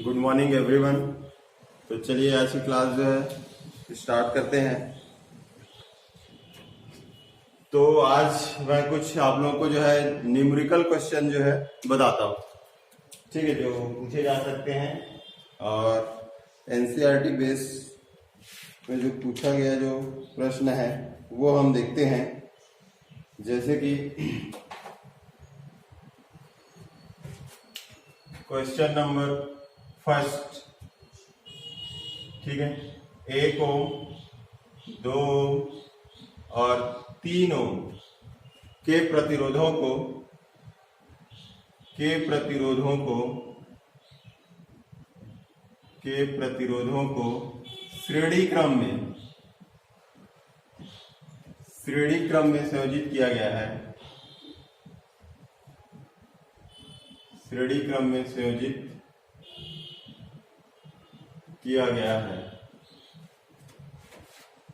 Good morning everyone. तो चलिए आज की क्लास जो है स्टार्ट करते हैं। तो आज मैं कुछ आप लोगों को जो है न्यूमेरिकल क्वेश्चन जो है बताता हूँ, ठीक है, जो पूछे जा सकते हैं और एनसीईआरटी बेस में जो पूछा गया जो प्रश्न है वो हम देखते हैं। जैसे कि क्वेश्चन नंबर फर्स्ट, ठीक है, 1 ओम, 2 ओम और 3 ओम के प्रतिरोधों को श्रेणी क्रम में संयोजित किया गया है। श्रेणी क्रम में संयोजित किया गया है,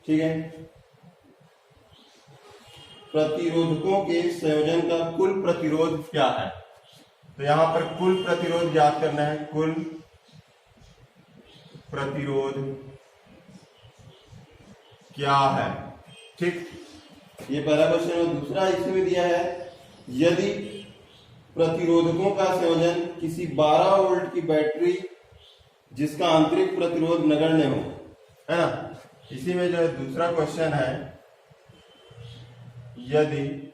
ठीक है। प्रतिरोधकों के संयोजन का कुल प्रतिरोध क्या है? तो यहां पर कुल प्रतिरोध ज्ञात करना है। कुल प्रतिरोध क्या है, ठीक। ये पहला क्वेश्चन है। दूसरा इसमें दिया है, यदि प्रतिरोधकों का संयोजन किसी 12 वोल्ट की बैटरी जिसका आंतरिक प्रतिरोध नगण्य हो, है ना। इसी में जो है दूसरा क्वेश्चन है, यदि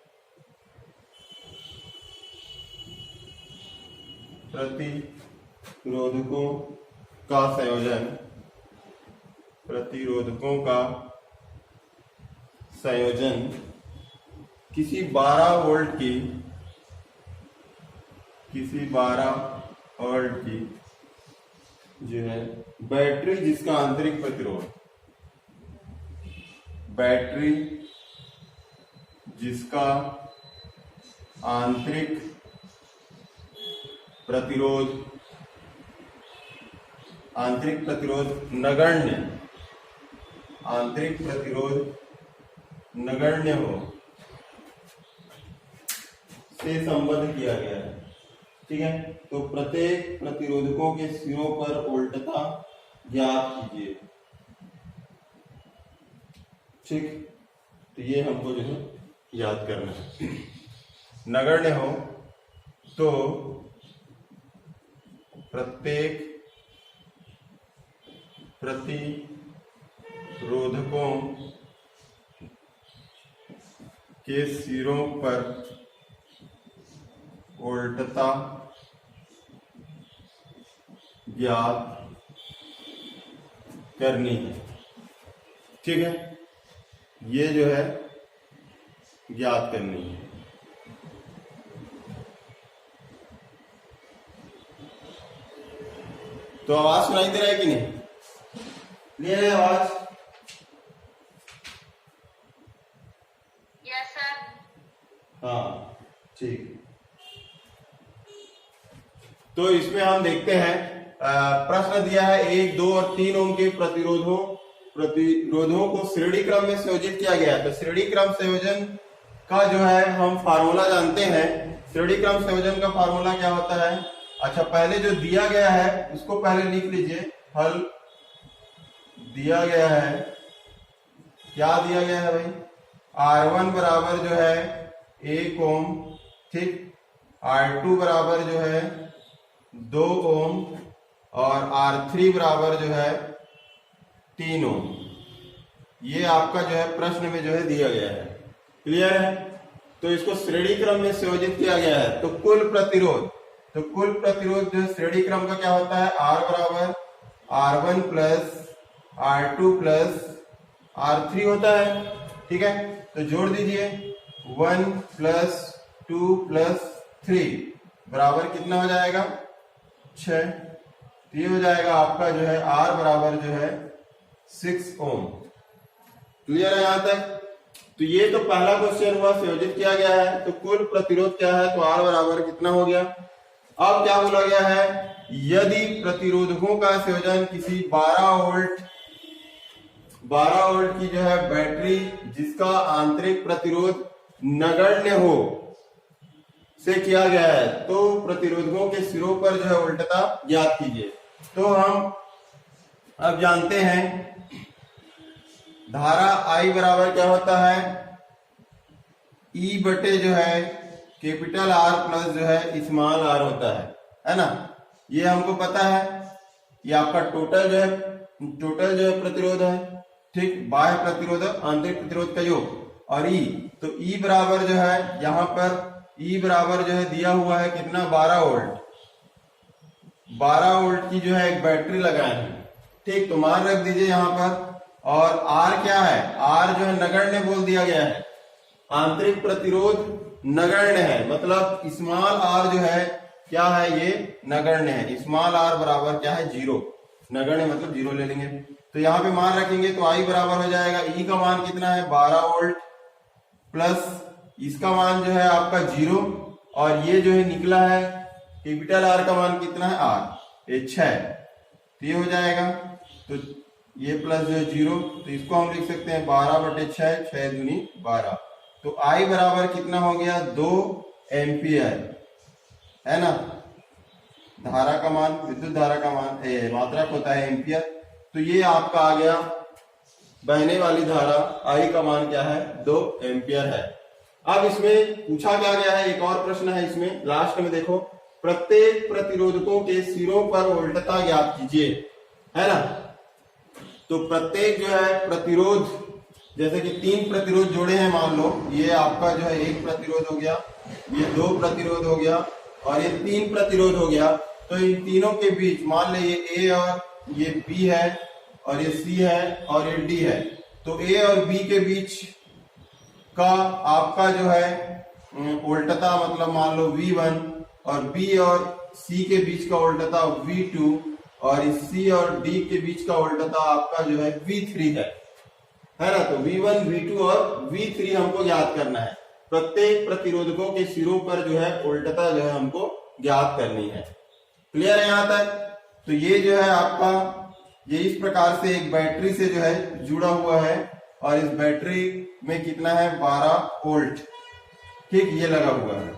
प्रतिरोधकों का संयोजन किसी 12 वोल्ट की जो है बैटरी जिसका आंतरिक नगण्य हो से संबद्ध किया गया है, ठीक है। तो प्रत्येक प्रतिरोधकों के सिरों पर उल्टता ज्ञात कीजिए, ठीक। तो ये हमको जो है याद करना है। नगण्य हो तो प्रत्येक प्रतिरोधकों के सिरों पर उल्टता ज्ञात करनी है, ठीक है। ये जो है ज्ञात करनी है। तो आवाज सुनाई दे रहा है कि नहीं? क्लियर है आवाज? Yes sir. हाँ, ठीक। तो इसमें हम देखते हैं, प्रश्न दिया है 1, 2 और 3 ओम के प्रतिरोधों को श्रेणी क्रम में संयोजित किया गया है। तो श्रेणी क्रम संयोजन का जो है हम फार्मूला जानते हैं। श्रेणी क्रम संयोजन का फार्मूला क्या होता है? अच्छा, पहले जो दिया गया है उसको पहले लिख लीजिए। हल दिया गया है, क्या दिया गया है भाई? R1 बराबर जो है 1 ओम, ठीक। R2 बराबर जो है 2 ओम और R3 बराबर जो है 3 ओम। ये आपका जो है प्रश्न में जो है दिया गया है। क्लियर है? तो इसको श्रेणी क्रम में संयोजित किया गया है। तो कुल प्रतिरोध जो श्रेणी क्रम का क्या होता है? R बराबर R1 plus R2 plus R3 होता है, ठीक है। तो जोड़ दीजिए, 1 प्लस 2 प्लस 3 बराबर कितना हो जाएगा? 6। ये हो जाएगा आपका जो है R बराबर जो है 6 ओम। क्लियर है यहां तक? तो ये तो पहला क्वेश्चन हुआ, संयोजित किया गया है। तो कुल प्रतिरोध क्या है? तो R बराबर कितना हो गया? अब क्या बोला गया है? यदि प्रतिरोधकों का संयोजन किसी 12 वोल्ट की जो है बैटरी जिसका आंतरिक प्रतिरोध नगण्य हो से किया गया है, तो प्रतिरोधकों के सिरों पर जो है उल्टता ज्ञात कीजिए। तो हम अब जानते हैं धारा I बराबर क्या होता है, E बटे जो है कैपिटल R प्लस जो है स्मॉल r होता है ना। ये हमको पता है, ये आपका टोटल जो है प्रतिरोध है, ठीक, बाह्य प्रतिरोध आंतरिक प्रतिरोध का योग। और E, तो E बराबर जो है यहाँ पर E बराबर जो है दिया हुआ है कितना, 12 वोल्ट। 12 वोल्ट की जो है एक बैटरी लगाए हैं, ठीक, तो मान रख दीजिए यहाँ पर। और R क्या है, R जो है नगण्य बोल दिया गया है, आंतरिक प्रतिरोध नगण्य है, मतलब स्मॉल r जो है क्या है, ये नगण्य है। स्मॉल r बराबर क्या है, 0, नगण्य मतलब 0 ले लेंगे। तो यहाँ पे मान रखेंगे तो I बराबर हो जाएगा, E का मान कितना है 12 वोल्ट प्लस इसका मान जो है आपका 0, और ये जो है निकला है कैपिटल R का मान कितना है R, ये 6, तो ये हो जाएगा। तो ये प्लस जो है 0, तो इसको हम लिख सकते हैं 12 बटे 6, 6 दूनी 12। तो I बराबर कितना हो गया, 2 एम्पियर, है ना। धारा का मान, विद्युत धारा का मान मात्रक होता है एम्पियर। तो ये आपका आ गया, बहने वाली धारा I का मान क्या है, 2 एम्पियर है। अब इसमें पूछा क्या गया है, एक और प्रश्न है इसमें लास्ट में, देखो, प्रत्येक प्रतिरोधकों के सिरों पर वोल्टता ज्ञात कीजिए, है ना। तो प्रत्येक जो है प्रतिरोध, जैसे कि 3 प्रतिरोध जोड़े हैं, मान लो ये आपका जो है 1 प्रतिरोध हो गया, ये 2 प्रतिरोध हो गया और ये 3 प्रतिरोध हो गया। तो इन तीनों के बीच मान ले ये A और ये B है और ये C है और ये D है। तो A और B के बीच का आपका जो है वोल्टता, मतलब मान लो V1, और B और C के बीच का वोल्टता V2, और इस C और D के बीच का वोल्टता आपका जो है V3 है ना। तो V1, V2 और V3 हमको ज्ञात करना है। प्रत्येक प्रतिरोधकों के सिरों पर जो है वोल्टता जो है हमको ज्ञात करनी है। क्लियर है यहाँ तक। तो ये जो है आपका, ये इस प्रकार से एक बैटरी से जो है जुड़ा हुआ है, और इस बैटरी में कितना है 12 वोल्ट, ठीक, ये लगा हुआ है।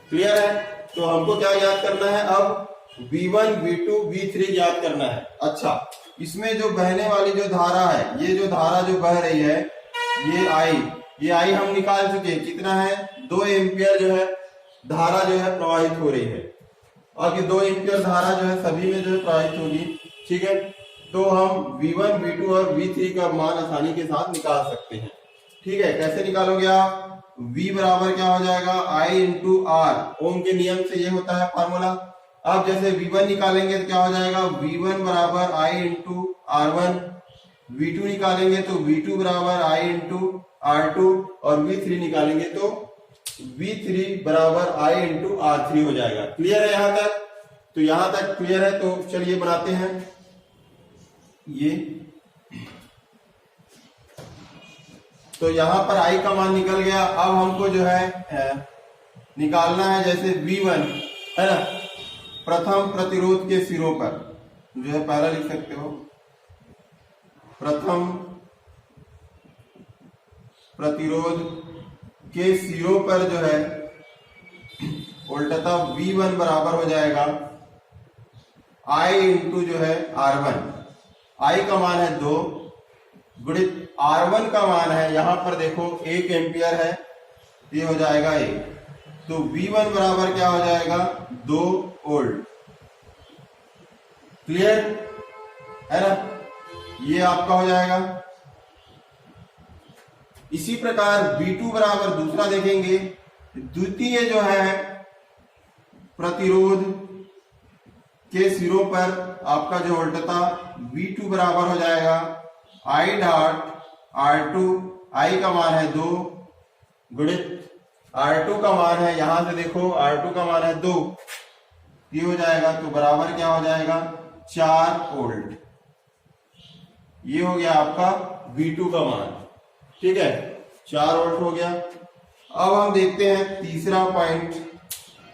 क्लियर है। तो हमको क्या ज्ञात करना है अब, V1, V2, V3 ज्ञात करना है। अच्छा, इसमें जो बहने वाली जो धारा है, ये जो धारा जो बह रही है, ये I हम निकाल चुके हैं, कितना है 2 एम्पियर जो है धारा जो है प्रवाहित हो रही है। और ये 2 एम्पियर धारा जो है सभी में जो है प्रवाहित होगी, ठीक है। तो हम V1, V2 और V3 का मान आसानी के साथ निकाल सकते हैं, ठीक है। कैसे निकालोगे आप, V बराबर क्या हो जाएगा, I इंटू R, ओम के नियम से ये होता है फार्मूला। अब जैसे V1 निकालेंगे तो क्या हो जाएगा, V1 बराबर I इंटू R1, V2 निकालेंगे तो V2 बराबर I इंटू R2, और V3 निकालेंगे तो V3 बराबर I इंटू R3 हो जाएगा। क्लियर है यहाँ तक। तो यहाँ तक क्लियर है। तो चलिए बनाते हैं ये। तो यहाँ पर I का मान निकल गया। अब हमको जो है निकालना है जैसे V1, है ना, प्रथम प्रतिरोध के सिरों पर जो है, पहला लिख सकते हो, प्रथम प्रतिरोध के सिरों पर जो है वोल्टता V1 बराबर हो जाएगा I इंटू जो है R1। I का मान है 2 गुणित R1 का मान है, यहां पर देखो 1 एम्पियर है, ये हो जाएगा 1। तो V1 बराबर क्या हो जाएगा 2 वोल्ट। क्लियर है ना, ये आपका हो जाएगा। इसी प्रकार V2 बराबर दूसरा देखेंगे, द्वितीय जो है प्रतिरोध के सिरों पर आपका जो वोल्टता V2 बराबर हो जाएगा I डॉट R2, I का मान है 2 गुणित R2 का मान है, यहां से देखो R2 का मान है 2, ये हो जाएगा। तो बराबर क्या हो जाएगा 4 वोल्ट। ये हो गया आपका V2 का मान, ठीक है, 4 वोल्ट हो गया। अब हम देखते हैं तीसरा पॉइंट,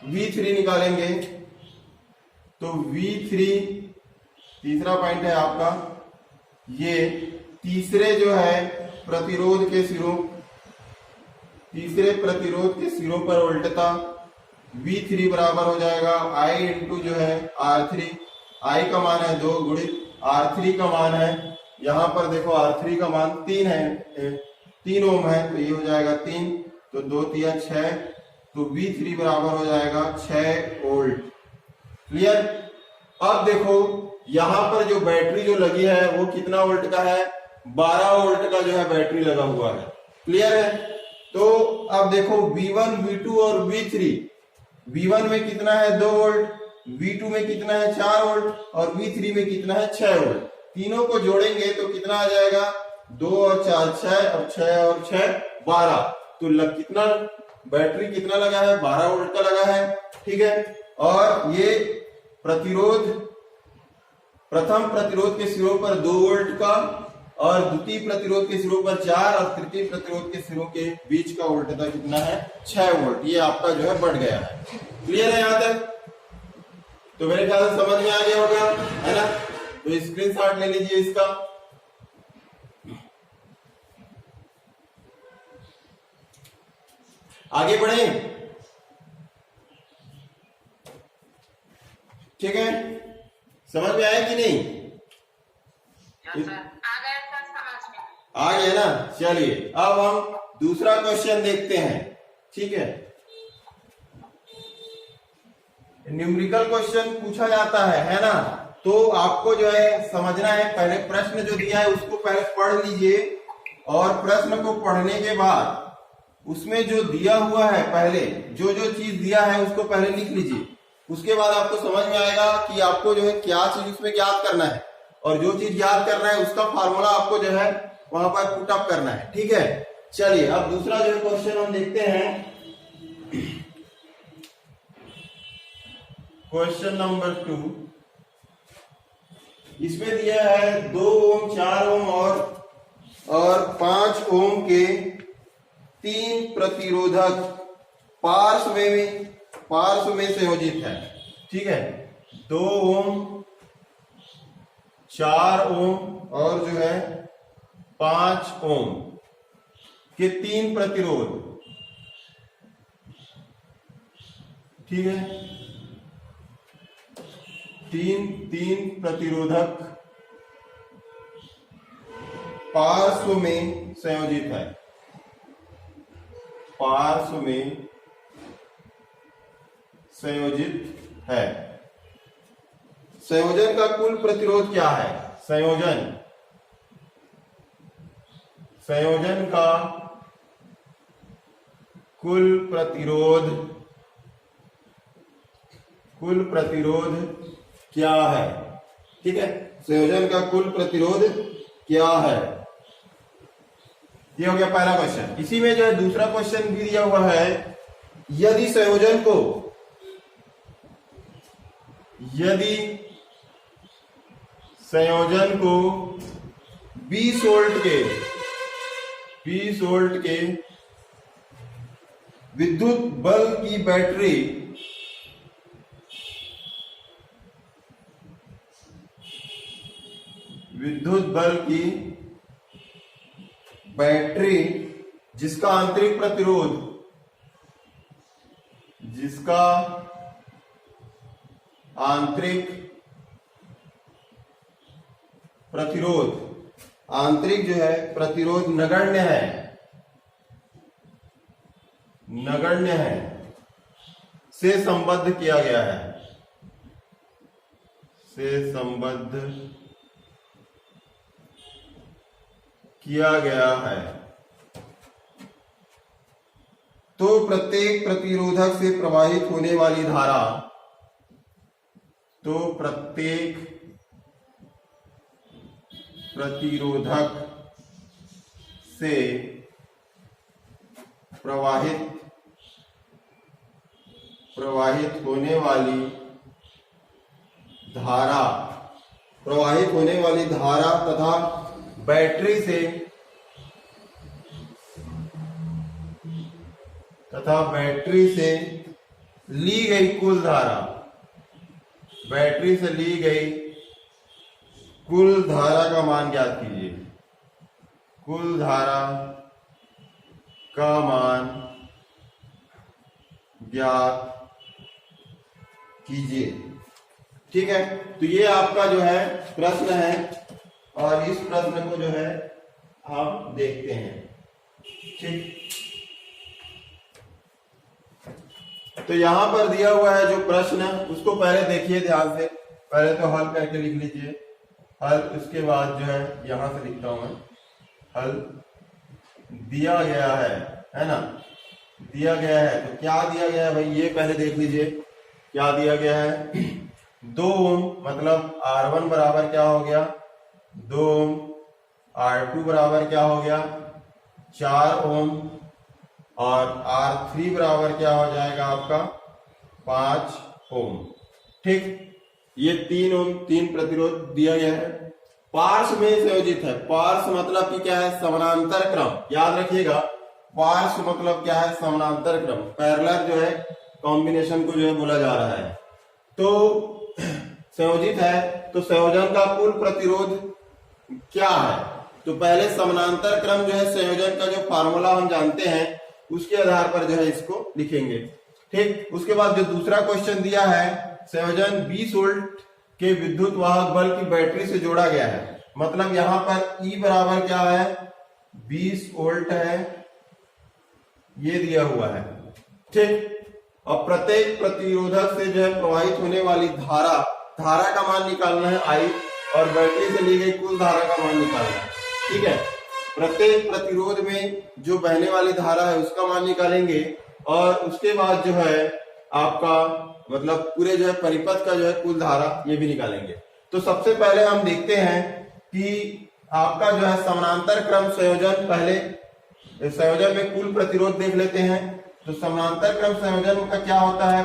V3 निकालेंगे। तो V3 तीसरा पॉइंट है आपका, ये तीसरे जो है प्रतिरोध के सिरों, तीसरे प्रतिरोध के सिरों पर वोल्टता V3 बराबर हो जाएगा I इंटू जो है R3, आई का मान है 2 गुणित R3 का मान है, यहाँ पर देखो R3 का मान 3 है, 3 ओम है, तो ये हो जाएगा 3, तो 2 तिया 6, तो V3 बराबर हो जाएगा 6 वोल्ट। क्लियर। अब देखो यहाँ पर जो बैटरी जो लगी है वो कितना वोल्ट का है, 12 वोल्ट का जो है बैटरी लगा हुआ है। क्लियर है। तो अब देखो V1, V2 और V3, V1 में कितना है 2 वोल्ट, V2 में कितना है 4 वोल्ट और V3 में कितना है 6 वोल्ट। तीनों को जोड़ेंगे तो कितना आ जाएगा, 2 और 4 6 और 6 और 6 12, तो कितना बैटरी कितना लगा है, 12 वोल्ट का लगा है। ठीक है। और ये प्रतिरोध, प्रथम प्रतिरोध के सिरों पर 2 वोल्ट का और द्वितीय प्रतिरोध के सिरों पर 4 और तृतीय प्रतिरोध के सिरों के बीच का वोल्टता कितना है, 6 वोल्ट। ये आपका जो है बढ़ गया है। क्लियर है यहाँ तक? तो मेरे ख्याल से समझ में आ गया होगा, है ना। तो स्क्रीनशॉट ले लीजिए इसका। आगे बढ़े। ठीक है, समझ में आया कि नहीं? आ गया ना। चलिए अब हम दूसरा क्वेश्चन देखते हैं। ठीक है, न्यूमेरिकल क्वेश्चन पूछा जाता है ना। तो आपको जो है समझना है, पहले प्रश्न जो दिया है उसको पहले पढ़ लीजिए और प्रश्न को पढ़ने के बाद उसमें जो दिया हुआ है, पहले जो जो चीज दिया है उसको पहले लिख लीजिए। उसके बाद आपको समझ में आएगा कि आपको जो है क्या चीज उसमें याद करना है, और जो चीज याद करना है उसका फार्मूला आपको जो है वहां पर पुट अप करना है। ठीक है। चलिए अब दूसरा जो क्वेश्चन हम देखते हैं। क्वेश्चन नंबर 2, इसमें दिया है 2 ओम, 4 ओम और 5 ओम के 3 प्रतिरोधक पार्श्व में संयोजित है। ठीक है, 2 ओम, 4 ओम और जो है 5 ओम के 3 प्रतिरोध। ठीक है, तीन प्रतिरोधक पार्श्व में संयोजित है, पार्श्व में संयोजित है। संयोजन का कुल प्रतिरोध क्या है? संयोजन का कुल प्रतिरोध क्या है? ठीक है, संयोजन का कुल प्रतिरोध क्या है? ये हो गया पहला क्वेश्चन। इसी में जो है दूसरा क्वेश्चन भी दिया हुआ है, यदि संयोजन को 20 वोल्ट के विद्युत बल की बैटरी जिसका आंतरिक प्रतिरोध आंतरिक जो है प्रतिरोध नगण्य है से संबद्ध किया गया है, तो प्रत्येक प्रतिरोधक से प्रवाहित होने वाली धारा, से प्रवाहित होने वाली धारा तथा बैटरी से ली गई कुल धारा का मान ज्ञात कीजिए। कुल धारा का मान ज्ञात कीजिए। ठीक है, तो ये आपका जो है प्रश्न है और इस प्रश्न को जो है आप देखते हैं। ठीक, तो यहां पर दिया हुआ है जो प्रश्न है उसको पहले देखिए ध्यान से, पहले तो हल करके लिख लीजिए हल, उसके बाद जो है यहां से लिखता हूं मैं हल दिया गया है ना, दिया गया है तो क्या दिया गया है भाई, ये पहले देख लीजिए क्या दिया गया है। 2 ओम मतलब R1 बराबर क्या हो गया 2 ओम, R2 बराबर क्या हो गया 4 ओम और R3 बराबर क्या हो जाएगा आपका 5 ओम। ठीक, ये 3 ओम 3 प्रतिरोध दिया गया है, पार्श्व में संयोजित है। पार्श्व मतलब कि क्या है समानांतर क्रम, याद रखिएगा पार्श्व मतलब क्या है समानांतर क्रम, पैरेलल जो है कॉम्बिनेशन को जो है बोला जा रहा है। तो संयोजित है तो संयोजन का कुल प्रतिरोध क्या है, तो पहले समानांतर क्रम जो है संयोजन का जो फार्मूला हम जानते हैं उसके आधार पर जो है इसको लिखेंगे। ठीक, उसके बाद जो दूसरा क्वेश्चन दिया है संयोजन 20 वोल्ट के विद्युत वाहक बल की बैटरी से जोड़ा गया है, मतलब यहां पर E बराबर क्या है 20 वोल्ट है, ये दिया हुआ है। ठीक, और प्रत्येक प्रतिरोधक से जो है प्रवाहित होने वाली धारा का मान निकालना है I, और बैटरी से ली गई कुल धारा का मान निकालना है। ठीक है, प्रत्येक प्रतिरोध में जो बहने वाली धारा है उसका मान निकालेंगे और उसके बाद जो है आपका मतलब पूरे जो है परिपथ का जो है कुल धारा ये भी निकालेंगे। तो सबसे पहले हम देखते हैं कि आपका जो है समानांतर क्रम संयोजन, पहले संयोजन में कुल प्रतिरोध देख लेते हैं। तो समानांतर क्रम संयोजन का क्या होता है,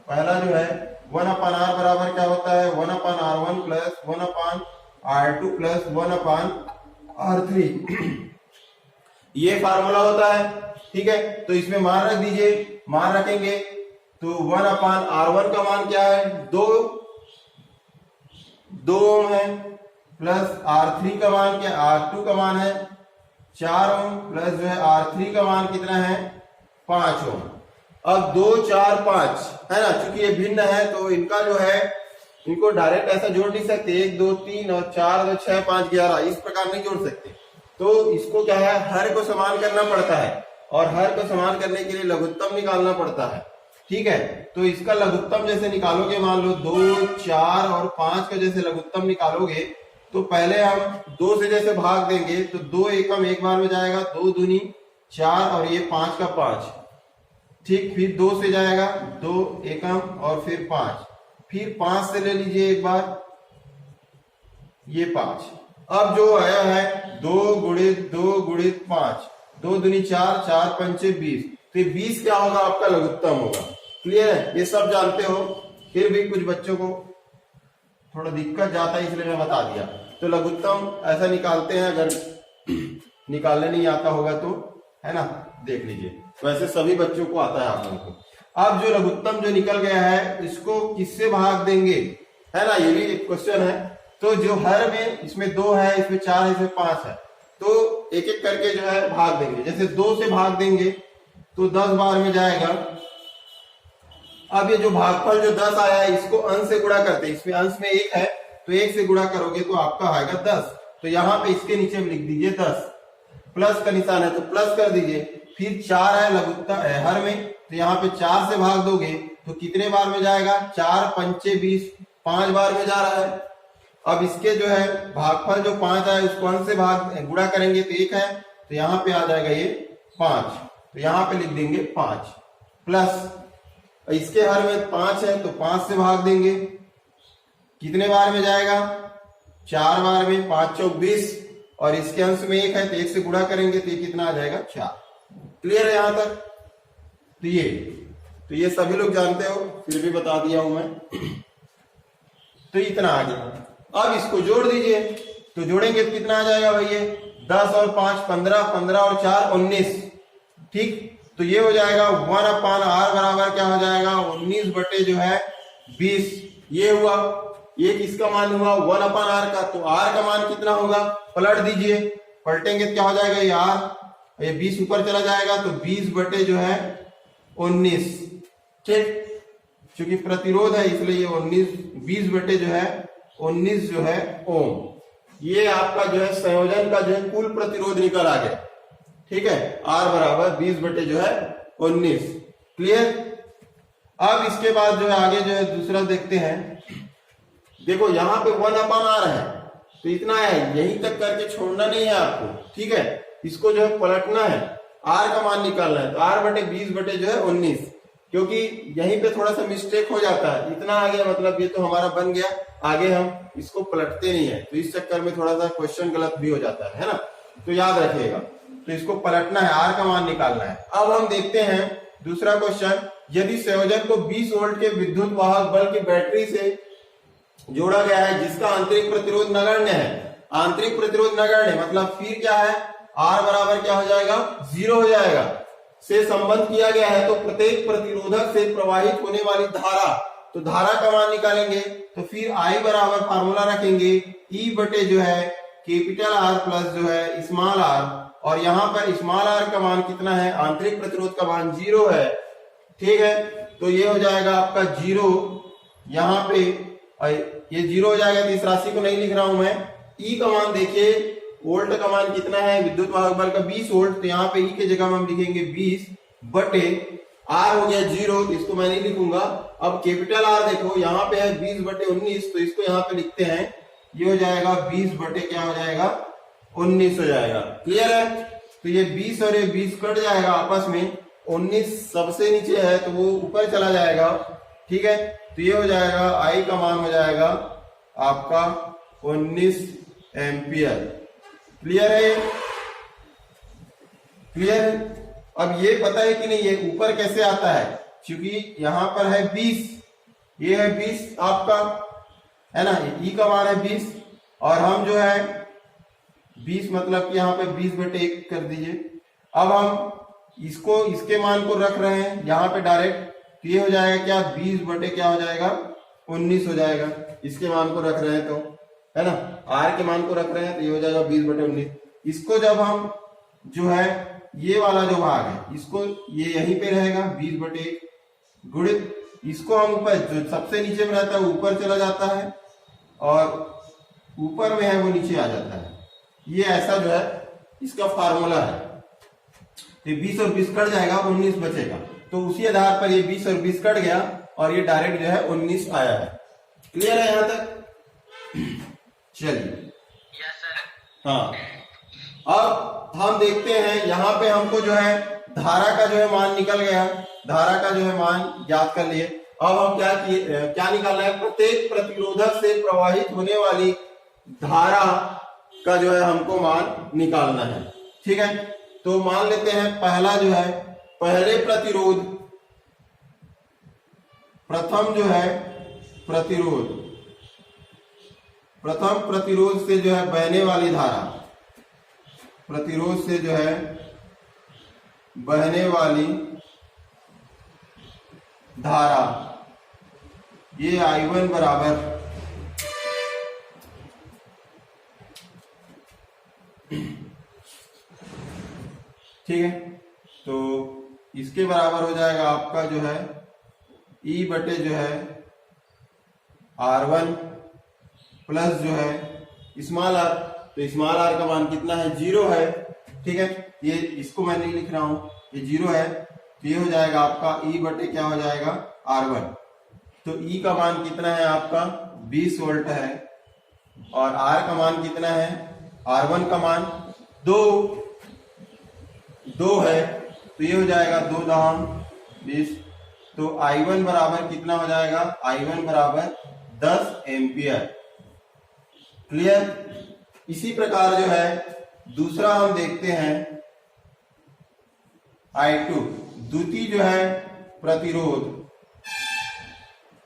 पहला जो है 1/R बराबर क्या होता है 1/R1 plus 1/R2 plus 1/R3 ये फार्मूला होता है। ठीक है, तो इसमें मान रख दीजिए, मान रखेंगे तो 1/R1 का मान क्या है 2 ओम है, प्लस R3 का मान क्या R2 का मान है 4 ओम, प्लस जो है R3 का मान कितना है 5 ओम। अब 2 4 5 है ना, चूंकि ये भिन्न है तो इनका जो है इनको डायरेक्ट ऐसा जोड़ नहीं सकते, 1 2 3 और 4 2 6 5 11 इस प्रकार नहीं जोड़ सकते। तो इसको क्या है हर को समान करना पड़ता है और हर को समान करने के लिए लघुत्तम निकालना पड़ता है। ठीक है, तो इसका लघुत्तम जैसे निकालोगे, मान लो 2 4 और 5 का जैसे लघुत्तम निकालोगे तो पहले हम 2 से जैसे भाग देंगे तो 2 एकम एक बार में जाएगा, 2 दूनी 4 और ये 5 का 5। ठीक, फिर 2 से जाएगा 2 एकम और फिर 5, फिर 5 से ले लीजिए एक बार ये 5। अब जो आया है 2 गुणित 2 गुणित 5, 2 दूनी 4 4 पंचे 20, फिर 20 क्या होगा आपका लघुत्तम होगा। क्लियर है, ये सब जानते हो, फिर भी कुछ बच्चों को थोड़ा दिक्कत जाता है इसलिए मैं बता दिया। तो लघुत्तम ऐसा निकालते हैं, अगर निकालने नहीं आता होगा तो है ना देख लीजिए, वैसे सभी बच्चों को आता है आप लोगों को। अब जो लघुत्तम जो निकल गया है इसको किससे भाग देंगे, है ना, ये भी एक क्वेश्चन है। तो जो हर में इसमें 2 है, इसमें 4 है, इसमें 5 है, तो एक एक करके जो है भाग देंगे। जैसे 2 से भाग देंगे तो 10 बार में जाएगा। अब ये जो भागफल जो 10 आया है इसको अंश से गुणा करते हैं, इसमें अंश में 1 है तो 1 से गुणा करोगे तो आपका आएगा 10। तो यहाँ पे इसके नीचे लिख दीजिए 10, प्लस का निशान है तो प्लस कर दीजिए। फिर 4 है लघुत्तम हर में, तो यहाँ पे 4 से भाग दोगे तो कितने बार में जाएगा 4 पंचे 20, 5 बार में जा रहा है। अब इसके जो है भागफल जो 5 है उसको अंश से भाग गुणा करेंगे तो 1 है, तो यहाँ पे आ जाएगा ये 5, तो यहाँ पे लिख देंगे 5, प्लस इसके हर में 5 है तो 5 से भाग देंगे, कितने बार में जाएगा 4 बार में, 5 चौक 20, और इसके अंश में 1 है तो 1 से गुणा करेंगे तो ये कितना आ जाएगा 4। क्लियर है यहां तक? तो ये सभी लोग जानते हो, फिर भी बता दिया हूं मैं। तो इतना आ गया। अब इसको जोड़ दीजिए, तो जोड़ेंगे तो कितना आ जाएगा भैया 10 और 5 15, 15 और 4 19। ठीक, तो ये हो जाएगा 1/R बराबर क्या हो जाएगा 19 बटे जो है 20। ये हुआ, ये किसका मान हुआ 1/R का, तो R का मान कितना होगा पलट दीजिए, पलटेंगे तो क्या हो जाएगा ये R, ये 20 ऊपर चला जाएगा तो 20 बटे जो है 19। ठीक, क्योंकि प्रतिरोध है इसलिए ये 20 बटे जो है 19 जो है ओम। ये आपका जो है संयोजन का जो है कुल प्रतिरोध निकल आ गया। ठीक है, R बराबर 20 बटे जो है 19। क्लियर। अब इसके बाद जो है आगे जो है दूसरा देखते हैं। देखो यहाँ पे 1/R है तो इतना है, यहीं तक करके छोड़ना नहीं है आपको। ठीक है, इसको जो है पलटना है, R का मान निकालना है। तो R बटे 20 बटे जो है 19, क्योंकि यहीं पे थोड़ा सा मिस्टेक हो जाता है। इतना आ गया मतलब ये तो हमारा बन गया, आगे हम इसको पलटते नहीं है, तो इस चक्कर में थोड़ा सा क्वेश्चन गलत भी हो जाता है ना। तो याद रखिएगा, तो इसको पलटना है, R का मान निकालना है। अब हम देखते हैं दूसरा क्वेश्चन। यदि संयोजन को 20 वोल्ट के विद्युत वाहक बल की बैटरी से जोड़ा गया है जिसका आंतरिक प्रतिरोध नगण्य है, आंतरिक प्रतिरोध नगण्य मतलब फिर क्या है, R बराबर क्या हो जाएगा, 0 हो जाएगा, से संबंध किया गया है। तो प्रत्येक प्रतिरोधक से प्रवाहित होने वाली धारा, तो धारा का मान निकालेंगे। तो फिर I बराबर फार्मूला रखेंगे E बटे जो है कैपिटल R प्लस जो है स्मॉल r, और यहाँ पर स्मॉल r का मान कितना है, आंतरिक प्रतिरोध का मान 0 है। ठीक है, तो ये हो जाएगा आपका 0, यहाँ पे ये 0 हो जाएगा, तो इस राशि को नहीं लिख रहा हूं मैं। E का मान देखिए, वोल्ट का मान कितना है, विद्युत वाहक बल का 20 वोल्ट, तो यहाँ पे E के जगह में हम लिखेंगे 20 बटे R हो गया 0, तो इसको मैं नहीं लिखूंगा। अब कैपिटल R देखो यहाँ पे है 20 बटे 19, तो इसको यहाँ पे लिखते हैं, ये हो जाएगा 20 बटे क्या हो जाएगा 19 हो जाएगा। क्लियर है, तो ये 20 और ये 20 कट जाएगा आपस में, 19 सबसे नीचे है तो वो ऊपर चला जाएगा। ठीक है, तो ये हो जाएगा I का मान हो जाएगा आपका 19 एम्पियर। क्लियर है, क्लियर है। अब ये पता है कि नहीं ये ऊपर कैसे आता है, क्योंकि यहाँ पर है 20, ये है 20 आपका, है ना, E का मान है 20, और हम जो है 20 मतलब कि यहाँ पे 20 बटे 1 कर दीजिए। अब हम इसको इसके मान को रख रहे हैं यहाँ पे डायरेक्ट, तो ये हो जाएगा क्या 20 बटे क्या हो जाएगा 19 हो जाएगा। इसके मान को रख रहे हैं तो, है ना, R के मान को रख रहे हैं तो ये हो जाएगा 20 बटे 19। इसको जब हम जो है ये वाला जो भाग है इसको ये यहीं पे रहेगा 20 बटे 1 गुणित, इसको हम ऊपर जो सबसे नीचे में रहता है ऊपर चला जाता है, और ऊपर में है वो नीचे आ जाता है। ये ऐसा जो है इसका फार्मूला है। तो 20 और 20 कट जाएगा, 19 बचेगा, तो उसी आधार पर ये 20 और 20 कट गया और ये डायरेक्ट जो है 19 आया है। क्लियर है यहाँ तक? चलिए, हाँ, अब हम देखते हैं यहाँ पे हमको जो है धारा का जो है मान निकल गया, धारा का जो है मान ज्ञात कर लिए। अब हम क्या निकालना है, प्रत्येक प्रतिरोधक से प्रवाहित होने वाली धारा का जो है हमको मान निकालना है। ठीक है, तो मान लेते हैं पहला जो है, पहले प्रतिरोध, प्रथम जो है प्रतिरोध, प्रथम प्रतिरोध से जो है बहने वाली धारा, प्रतिरोध से जो है बहने वाली धारा, ये I1 बराबर ठीक है, तो इसके बराबर हो जाएगा आपका जो है E बटे जो है R1 प्लस जो है स्मॉल r, तो स्मॉल r का मान कितना है 0 है। ठीक है, ये इसको मैं नहीं लिख रहा हूं, ये 0 है, तो ये हो जाएगा आपका E बटे क्या हो जाएगा R1। तो E का मान कितना है आपका 20 वोल्ट है, और R का मान कितना है, R1 का मान 2 है, तो ये हो जाएगा 2 दाम 20। तो I1 बराबर कितना हो जाएगा, I1 बराबर 10 एम्पियर। क्लियर। इसी प्रकार जो है दूसरा हम देखते हैं I2, द्वितीय जो है प्रतिरोध,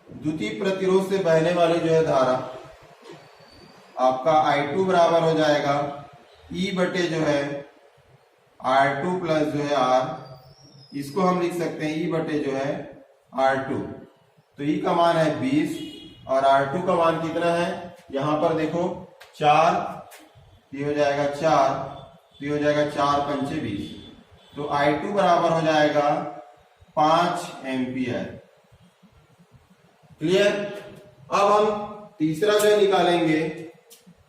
द्वितीय प्रतिरोध से बहने वाली जो है धारा, आपका I2 बराबर हो जाएगा E बटे जो है R2 प्लस जो है R, इसको हम लिख सकते हैं E बटे जो है R2। तो E का मान है 20 और R2 का मान कितना है, यहां पर देखो 4, ये हो जाएगा 4, तो ये हो जाएगा 4 पंचे 20, तो I2 बराबर हो जाएगा 5 एम्पियर। क्लियर। अब हम तीसरा जो है निकालेंगे,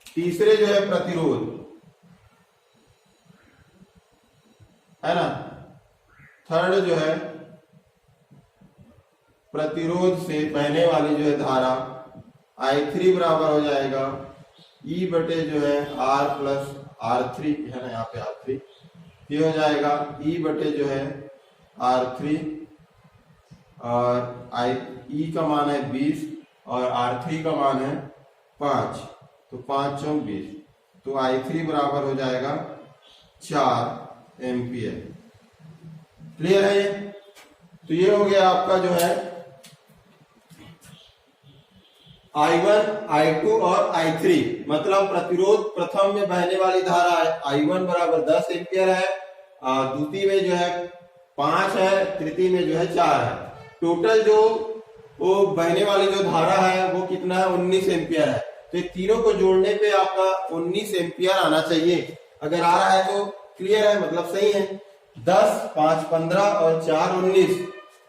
तीसरे जो है प्रतिरोध, है ना, थर्ड जो है प्रतिरोध से बहने वाली जो है धारा I3 बराबर हो जाएगा E बटे जो है R प्लस R3, है ना, यहाँ पे R3, ये हो जाएगा E बटे जो है R3 और E का मान है 20 और R3 का मान है 5, तो 5 चौक 20, तो I3 बराबर हो जाएगा 4 एम्पियर। क्लियर है ये। तो ये हो गया आपका जो है I1, I2 और I3, मतलब प्रतिरोध प्रथम में बहने वाली धारा I1 बराबर 10 एम्पियर है, द्वितीय में जो है 5 है, तृतीय में जो है 4 है। टोटल जो वो बहने वाली जो धारा है वो कितना है, 19 एम्पियर है। तो ये तीनों को जोड़ने पे आपका 19 एम्पियर आना चाहिए। अगर आ रहा है तो क्लियर है, मतलब सही है। 10, 5, 15 और 4, 19,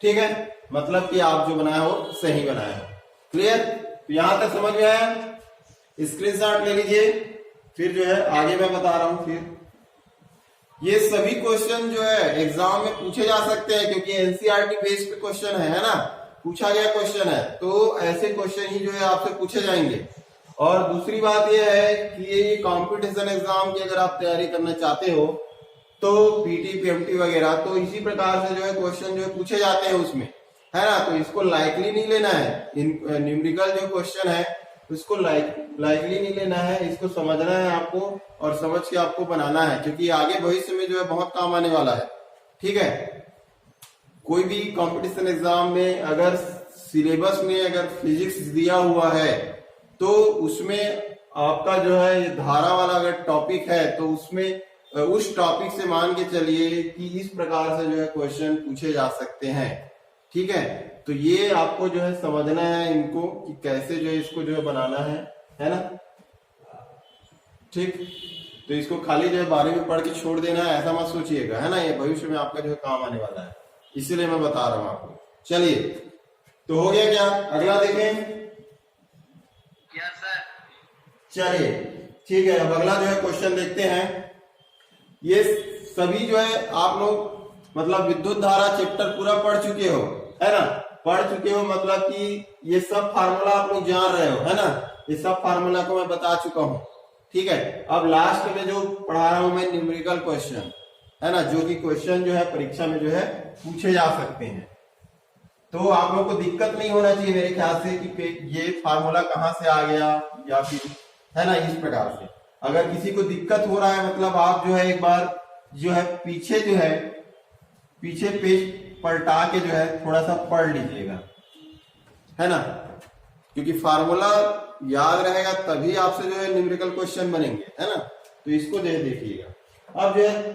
ठीक है, मतलब कि आप जो बनाया हो सही बनाया हो। क्लियर। तो यहां तक समझ में आया, स्क्रीनशॉट ले लीजिए, फिर जो है आगे मैं बता रहा हूं। फिर ये सभी क्वेश्चन जो है एग्जाम में पूछे जा सकते हैं, क्योंकि एनसीईआरटी बेस्ड पे क्वेश्चन है ना, पूछा गया क्वेश्चन है, तो ऐसे क्वेश्चन ही जो है आपसे पूछे जाएंगे। और दूसरी बात यह है कि ये कंपटीशन एग्जाम की अगर आप तैयारी करना चाहते हो तो पीटी, पीएमटी वगैरह, तो इसी प्रकार से जो है क्वेश्चन जो है पूछे जाते हैं उसमें, है ना। तो इसको लाइकली नहीं लेना है, न्यूमेरिकल जो क्वेश्चन है उसको लाइकली नहीं लेना है, इसको समझना है आपको और समझ के आपको बनाना है, क्योंकि आगे भविष्य में जो है बहुत काम आने वाला है। ठीक है, कोई भी कंपटीशन एग्जाम में अगर सिलेबस में अगर फिजिक्स दिया हुआ है तो उसमें आपका जो है ये धारा वाला अगर टॉपिक है तो उसमें उस टॉपिक से मान के चलिए कि इस प्रकार से जो है क्वेश्चन पूछे जा सकते हैं। ठीक है, तो ये आपको जो है समझना है इनको कि कैसे जो है इसको जो है बनाना है ना। ठीक, तो इसको खाली जो है बारे में पढ़ के छोड़ देना है ऐसा मत सोचिएगा, है ना। ये भविष्य में आपका जो है काम आने वाला है, इसीलिए मैं बता रहा हूं आपको। चलिए, तो हो गया क्या, अगला देखें। चलिए ठीक है, अब अगला जो है क्वेश्चन देखते हैं। ये सभी जो है आप लोग मतलब विद्युत धारा चैप्टर पूरा पढ़ चुके हो, है ना, पढ़ चुके हो, मतलब कि ये सब फार्मूला आप लोग जान रहे हो, है ना। ये सब फार्मूला को मैं बता चुका हूं। ठीक है, अब लास्ट में जो पढ़ा रहा हूं मैं न्यूमेरिकल क्वेश्चन, है ना, जो कि क्वेश्चन जो है परीक्षा में जो है पूछे जा सकते हैं। तो आप लोग को दिक्कत नहीं होना चाहिए मेरे ख्याल से कि ये फार्मूला कहां से आ गया या फिर, है ना, इस प्रकार से। अगर किसी को दिक्कत हो रहा है मतलब आप जो है एक बार जो है पीछे जो है पीछे पेज पलटा के जो है थोड़ा सा पढ़ लीजिएगा, है ना, क्योंकि फार्मूला याद रहेगा तभी आपसे जो है न्यूमेरिकल क्वेश्चन बनेंगे, है ना। तो इसको जो है देखिएगा। अब जो है